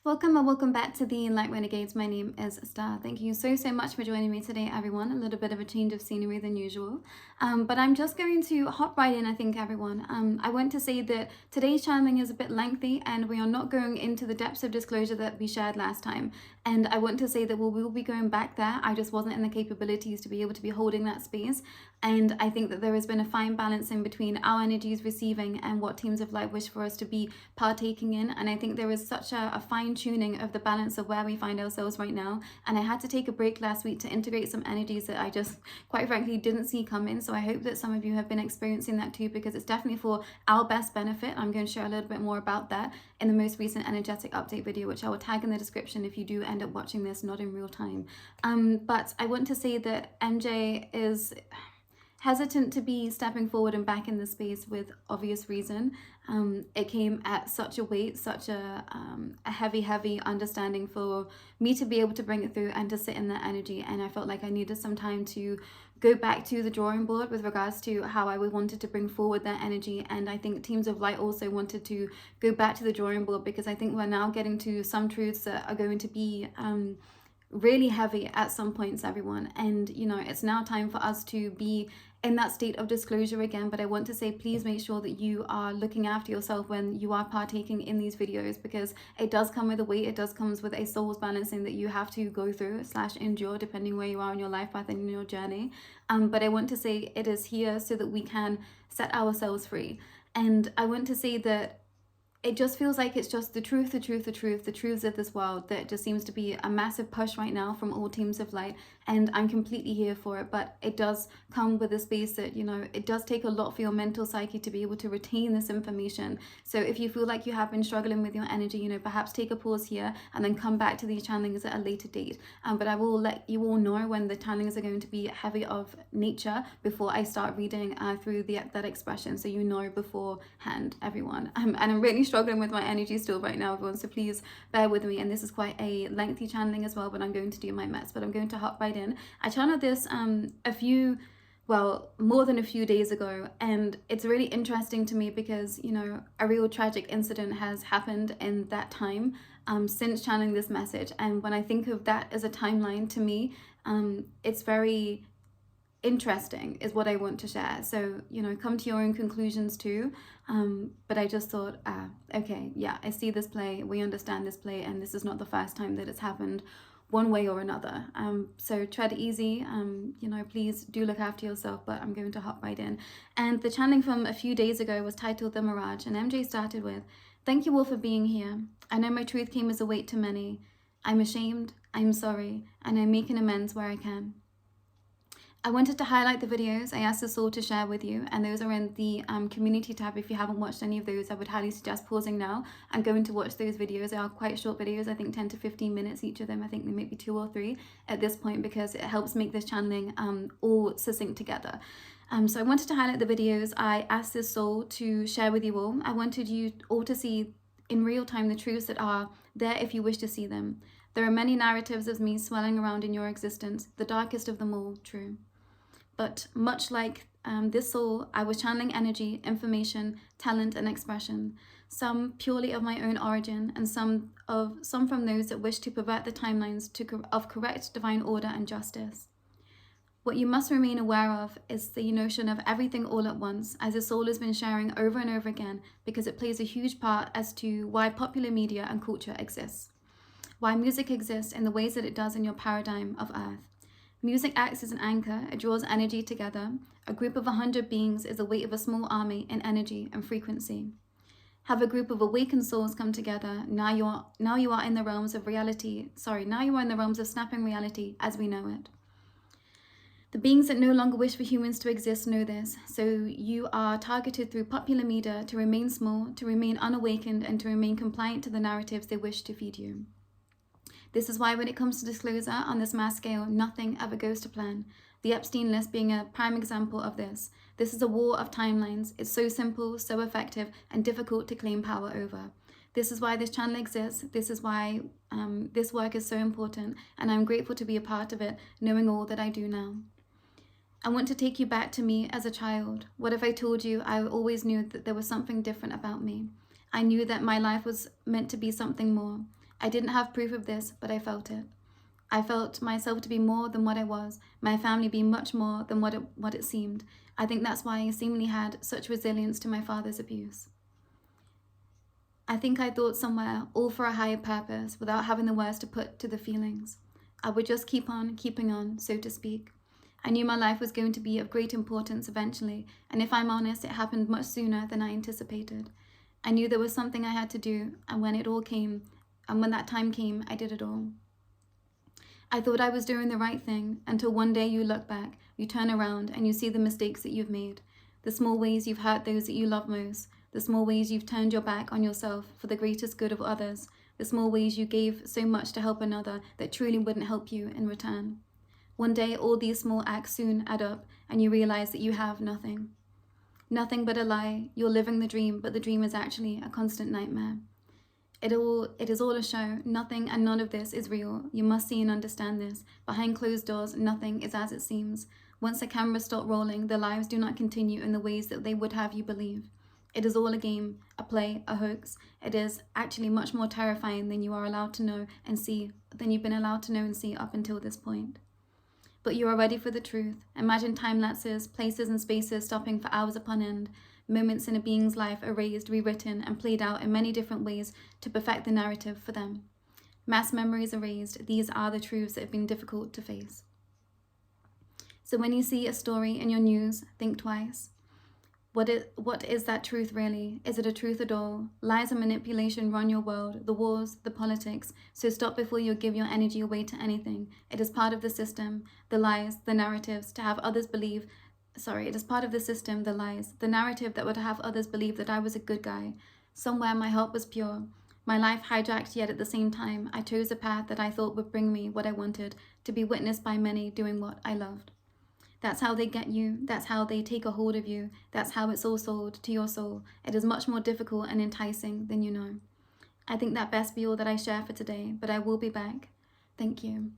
Welcome and welcome back to the Light Renegades. My name is Starr. Thank you so much for joining me today, everyone. A little bit of a change of scenery than usual. But I'm just going to hop right in, I think, everyone. I want to say that today's channeling is a bit lengthy and we are not going into the depths of disclosure that we shared last time. And I want to say that we will be going back there. I just wasn't in the capabilities to be able to be holding that space. And I think that there has been a fine balance in between our energies receiving and what teams of light wish for us to be partaking in. And I think there is such a fine tuning of the balance of where we find ourselves right now. And I had to take a break last week to integrate some energies that I just, quite frankly, didn't see coming. So I hope that some of you have been experiencing that too, because it's definitely for our best benefit. I'm going to share a little bit more about that in the most recent energetic update video, which I will tag in the description if you do end up watching this not in real time. But I want to say that MJ is hesitant to be stepping forward and back in the space with obvious reason. It came at such a weight, such a heavy understanding for me to be able to bring it through and to sit in that energy. And I felt like I needed some time to go back to the drawing board with regards to how I wanted to bring forward that energy. And I think teams of light also wanted to go back to the drawing board, because I think we're now getting to some truths that are going to be really heavy at some points, everyone. And you know, it's now time for us to be in that state of disclosure again. But I want to say, please make sure that you are looking after yourself when you are partaking in these videos, because it does come with a weight. It does comes with a soul's balancing that you have to go through / endure, depending where you are in your life path and in your journey. But I want to say it is here so that we can set ourselves free. And I want to say that it just feels like it's just the truths of this world that just seems to be a massive push right now from all teams of light. And I'm completely here for it, but it does come with a space that, you know, it does take a lot for your mental psyche to be able to retain this information. So if you feel like you have been struggling with your energy, you know, perhaps take a pause here and then come back to these channelings at a later date. But I will let you all know when the channelings are going to be heavy of nature before I start reading through that expression, so you know beforehand, everyone. And I'm really struggling with my energy still right now, everyone, so please bear with me. And this is quite a lengthy channeling as well, but I'm going to do my best. But I'm going to hop right in. I channeled this more than a few days ago, and it's really interesting to me because, you know, a real tragic incident has happened in that time since channeling this message. And when I think of that as a timeline, to me, it's very interesting is what I want to share. So, you know, come to your own conclusions too. But I just thought, okay, yeah, I see this play, we understand this play, and this is not the first time that it's happened one way or another. So tread easy, you know, please do look after yourself, but I'm going to hop right in. And the channeling from a few days ago was titled The Mirage, and MJ started with, "Thank you all for being here. I know my truth came as a weight to many. I'm ashamed, I'm sorry, and I'm making amends where I can." I wanted to highlight the videos I asked us all to share with you, and those are in the community tab. If you haven't watched any of those, I would highly suggest pausing now and going to watch those videos. They are quite short videos, I think 10 to 15 minutes each of them. I think there may be 2 or 3 at this point, because it helps make this channeling all succinct together. So I wanted to highlight the videos I asked this soul to share with you all. I wanted you all to see in real time the truths that are there if you wish to see them. There are many narratives of me swirling around in your existence, the darkest of them all true. But much like this soul, I was channeling energy, information, talent, and expression, some purely of my own origin, and some from those that wish to pervert the timelines of correct divine order and justice. What you must remain aware of is the notion of everything all at once, as the soul has been sharing over and over again, because it plays a huge part as to why popular media and culture exists, why music exists in the ways that it does in your paradigm of Earth. Music acts as an anchor, it draws energy together. A group of 100 beings is the weight of a small army in energy and frequency. Have a group of awakened souls come together, now you are in the realms of reality, now you are in the realms of snapping reality as we know it. The beings that no longer wish for humans to exist know this, so you are targeted through popular media to remain small, to remain unawakened, and to remain compliant to the narratives they wish to feed you. This is why when it comes to disclosure on this mass scale, nothing ever goes to plan. The Epstein list being a prime example of this. This is a war of timelines. It's so simple, so effective, and difficult to claim power over. This is why this channel exists. This is why this work is so important, and I'm grateful to be a part of it, knowing all that I do now. I want to take you back to me as a child. What if I told you I always knew that there was something different about me? I knew that my life was meant to be something more. I didn't have proof of this, but I felt it. I felt myself to be more than what I was, my family be much more than what it seemed. I think that's why I seemingly had such resilience to my father's abuse. I think I thought somewhere, all for a higher purpose, without having the words to put to the feelings. I would just keep on keeping on, so to speak. I knew my life was going to be of great importance eventually, and if I'm honest, it happened much sooner than I anticipated. I knew there was something I had to do, and when that time came, I did it all. I thought I was doing the right thing until one day you look back, you turn around, and you see the mistakes that you've made, the small ways you've hurt those that you love most, the small ways you've turned your back on yourself for the greatest good of others, the small ways you gave so much to help another that truly wouldn't help you in return. One day, all these small acts soon add up, and you realize that you have nothing. Nothing but a lie. You're living the dream, but the dream is actually a constant nightmare. It is all a show. Nothing and none of this is real. You must see and understand this. Behind closed doors, nothing is as it seems. Once the cameras stop rolling, the lives do not continue in the ways that they would have you believe. It is all a game, a play, a hoax. It is actually much more terrifying than you are allowed to know and see, than you've been allowed to know and see up until this point. But you are ready for the truth. Imagine time lapses, places and spaces stopping for hours upon end. Moments in a being's life erased, rewritten, and played out in many different ways to perfect the narrative for them. Mass memories erased. These are the truths that have been difficult to face. So when you see a story in your news, think twice. What is that truth really? Is it a truth at all? Lies and manipulation run your world, the wars, the politics. So stop before you give your energy away to anything. It is part of the system, the lies, the narratives, to have others believe. It is part of the system, the lies, the narrative that would have others believe that I was a good guy. Somewhere my heart was pure. My life hijacked, yet at the same time, I chose a path that I thought would bring me what I wanted, to be witnessed by many doing what I loved. That's how they get you. That's how they take a hold of you. That's how it's all sold to your soul. It is much more difficult and enticing than you know. I think that best be all that I share for today, but I will be back. Thank you.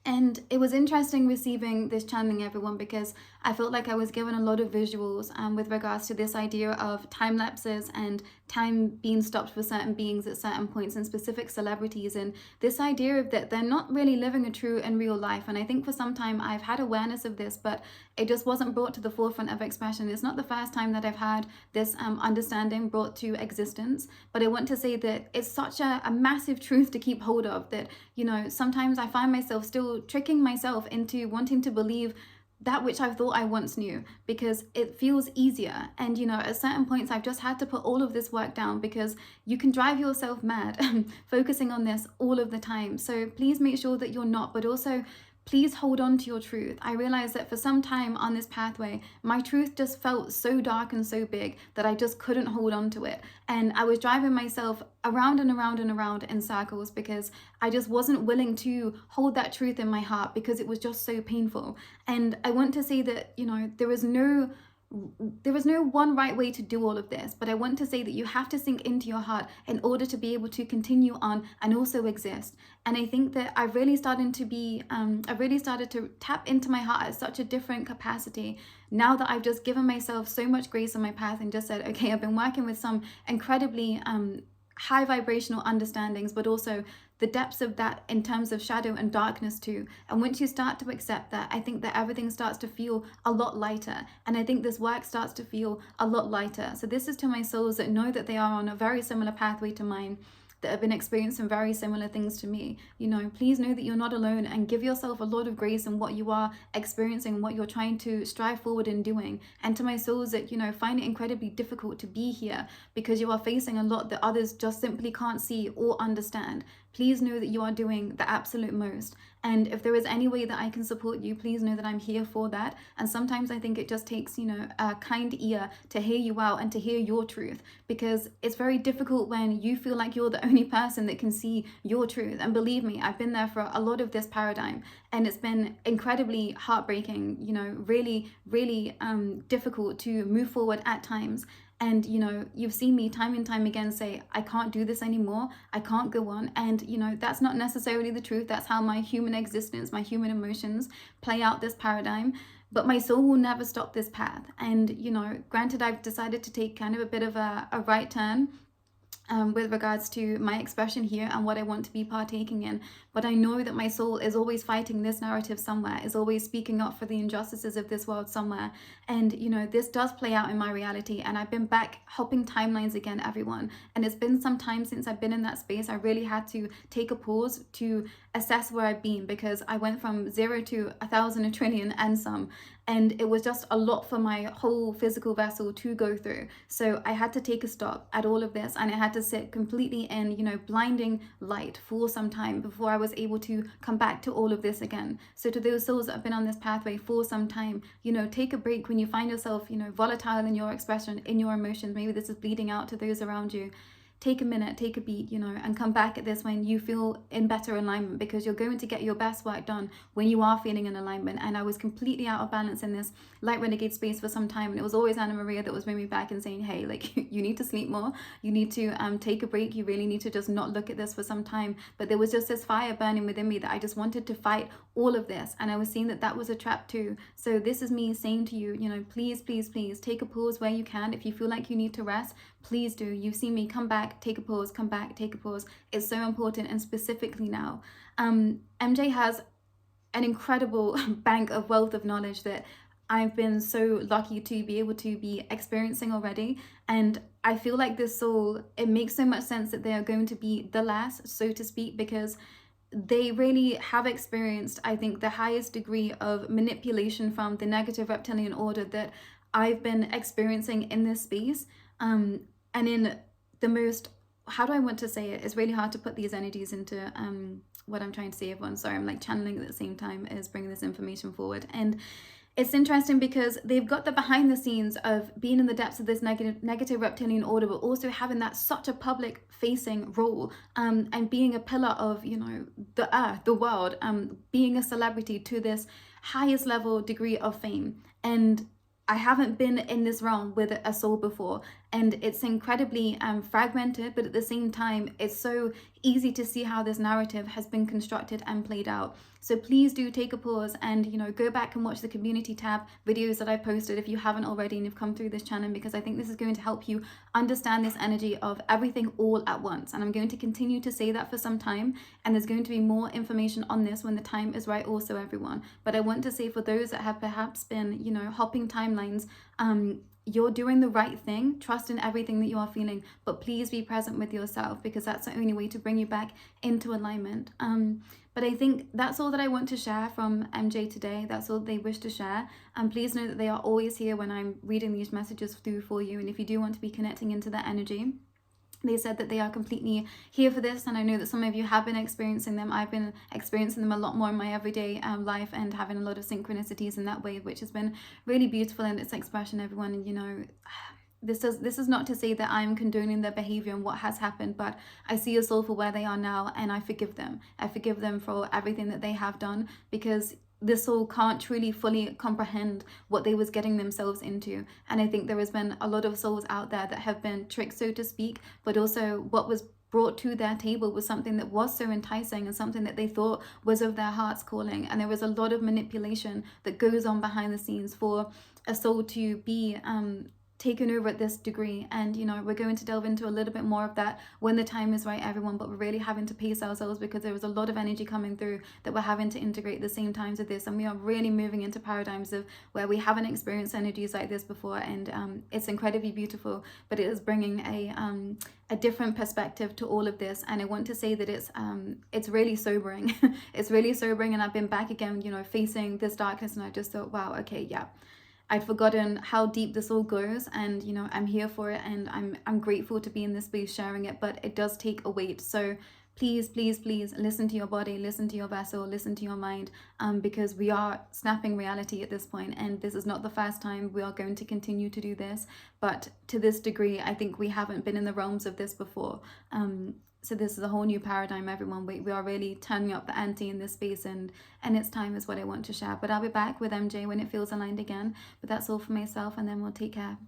And it was interesting receiving this channeling, everyone, because I felt like I was given a lot of visuals with regards to this idea of time lapses and time being stopped for certain beings at certain points and specific celebrities, and this idea of that they're not really living a true and real life. And I think for some time I've had awareness of this, but it just wasn't brought to the forefront of expression. It's not the first time that I've had this understanding brought to existence, but I want to say that it's such a massive truth to keep hold of, that, you know, sometimes I find myself still tricking myself into wanting to believe that which I thought I once knew because it feels easier. And, you know, at certain points I've just had to put all of this work down because you can drive yourself mad focusing on this all of the time. So please make sure that you're not, but also please hold on to your truth. I realized that for some time on this pathway, my truth just felt so dark and so big that I just couldn't hold on to it. And I was driving myself around and around and around in circles because I just wasn't willing to hold that truth in my heart because it was just so painful. And I want to say that, you know, there is no one right way to do all of this, but I want to say that you have to sink into your heart in order to be able to continue on and also exist. And I think that I've really started to tap into my heart at such a different capacity now that I've just given myself so much grace on my path and just said, okay, I've been working with some incredibly high vibrational understandings, but also the depths of that in terms of shadow and darkness too. And once you start to accept that, I think that everything starts to feel a lot lighter. And I think this work starts to feel a lot lighter. So this is to my souls that know that they are on a very similar pathway to mine, that have been experiencing very similar things to me. You know, please know that you're not alone and give yourself a lot of grace in what you are experiencing, what you're trying to strive forward in doing. And to my souls that, you know, find it incredibly difficult to be here because you are facing a lot that others just simply can't see or understand. Please know that you are doing the absolute most. And if there is any way that I can support you, please know that I'm here for that. And sometimes I think it just takes, you know, a kind ear to hear you out and to hear your truth, because it's very difficult when you feel like you're the only person that can see your truth. And believe me, I've been there for a lot of this paradigm, and it's been incredibly heartbreaking, you know, really, really difficult to move forward at times. And, you know, you've seen me time and time again say, I can't do this anymore. I can't go on. And, you know, that's not necessarily the truth. That's how my human existence, my human emotions play out this paradigm. But my soul will never stop this path. And, you know, granted, I've decided to take kind of a bit of a right turn with regards to my expression here and what I want to be partaking in. But I know that my soul is always fighting this narrative somewhere, is always speaking up for the injustices of this world somewhere. And, you know, this does play out in my reality. And I've been back hopping timelines again, everyone. And it's been some time since I've been in that space. I really had to take a pause to assess where I've been, because I went from 0 to 1,000, a trillion, and some. And it was just a lot for my whole physical vessel to go through. So I had to take a stop at all of this, and I had to sit completely in, you know, blinding light for some time before I was able to come back to all of this again. So to those souls that have been on this pathway for some time, you know, take a break when you find yourself, you know, volatile in your expression, in your emotions. Maybe this is bleeding out to those around you. Take a minute, take a beat, you know, and come back at this when you feel in better alignment, because you're going to get your best work done when you are feeling in alignment. And I was completely out of balance in this Light Renegade space for some time, and it was always Anna Maria that was bringing me back and saying, hey, like, you need to sleep more, you need to take a break, you really need to just not look at this for some time. But there was just this fire burning within me that I just wanted to fight all of this, and I was seeing that that was a trap too. So this is me saying to you, you know, please, please, please take a pause where you can. If you feel like you need to rest, please do. You've seen me come back, take a pause, come back, take a pause. It's so important, and specifically now. MJ has an incredible bank of wealth of knowledge that I've been so lucky to be able to be experiencing already. And I feel like this soul, it makes so much sense that they are going to be the last, so to speak, because they really have experienced, I think, the highest degree of manipulation from the negative reptilian order that I've been experiencing in this space. And in the most, how do I want to say it? It's really hard to put these energies into what I'm trying to say, everyone. Sorry, I'm like channeling at the same time as bringing this information forward. And it's interesting because they've got the behind the scenes of being in the depths of this negative reptilian order, but also having that such a public facing role, and being a pillar of, you know, the earth, the world, being a celebrity to this highest level degree of fame. And I haven't been in this realm with a soul before, and it's incredibly fragmented, but at the same time, it's so easy to see how this narrative has been constructed and played out. So please do take a pause and, you know, go back and watch the community tab videos that I posted if you haven't already and you've come through this channel, because I think this is going to help you understand this energy of everything all at once. And I'm going to continue to say that for some time, and there's going to be more information on this when the time is right also, everyone. But I want to say, for those that have perhaps been, you know, hopping timelines, you're doing the right thing. Trust in everything that you are feeling, but please be present with yourself, because that's the only way to bring you back into alignment. But I think that's all that I want to share from MJ today. That's all they wish to share. And please know that they are always here when I'm reading these messages through for you. And if you do want to be connecting into that energy, they said that they are completely here for this, and I know that some of you have been experiencing them. I've been experiencing them a lot more in my everyday life, and having a lot of synchronicities in that way, which has been really beautiful in its expression, everyone. And, you know, this is not to say that I'm condoning their behavior and what has happened, but I see a soul for where they are now, and I forgive them. I forgive them for everything that they have done, because this soul can't truly fully comprehend what they was getting themselves into. And I think there has been a lot of souls out there that have been tricked, so to speak, but also what was brought to their table was something that was so enticing and something that they thought was of their heart's calling. And there was a lot of manipulation that goes on behind the scenes for a soul to be taken over at this degree. And, you know, we're going to delve into a little bit more of that when the time is right, everyone. But we're really having to pace ourselves, because there was a lot of energy coming through that we're having to integrate at the same times of this. And we are really moving into paradigms of where we haven't experienced energies like this before. And it's incredibly beautiful, but it is bringing a different perspective to all of this. And I want to say that it's really sobering. It's really sobering. And I've been back again, you know, facing this darkness, and I just thought, wow, okay, yeah, I'd forgotten how deep this all goes, and, you know, I'm here for it, and I'm grateful to be in this space sharing it, but it does take a weight. So please, please, please listen to your body, listen to your vessel, listen to your mind, because we are snapping reality at this point, and this is not the first time. We are going to continue to do this, but to this degree, I think we haven't been in the realms of this before. So this is a whole new paradigm, everyone. We are really turning up the ante in this space, and it's time is what I want to share. But I'll be back with MJ when it feels aligned again. But that's all for myself, and then we'll take care.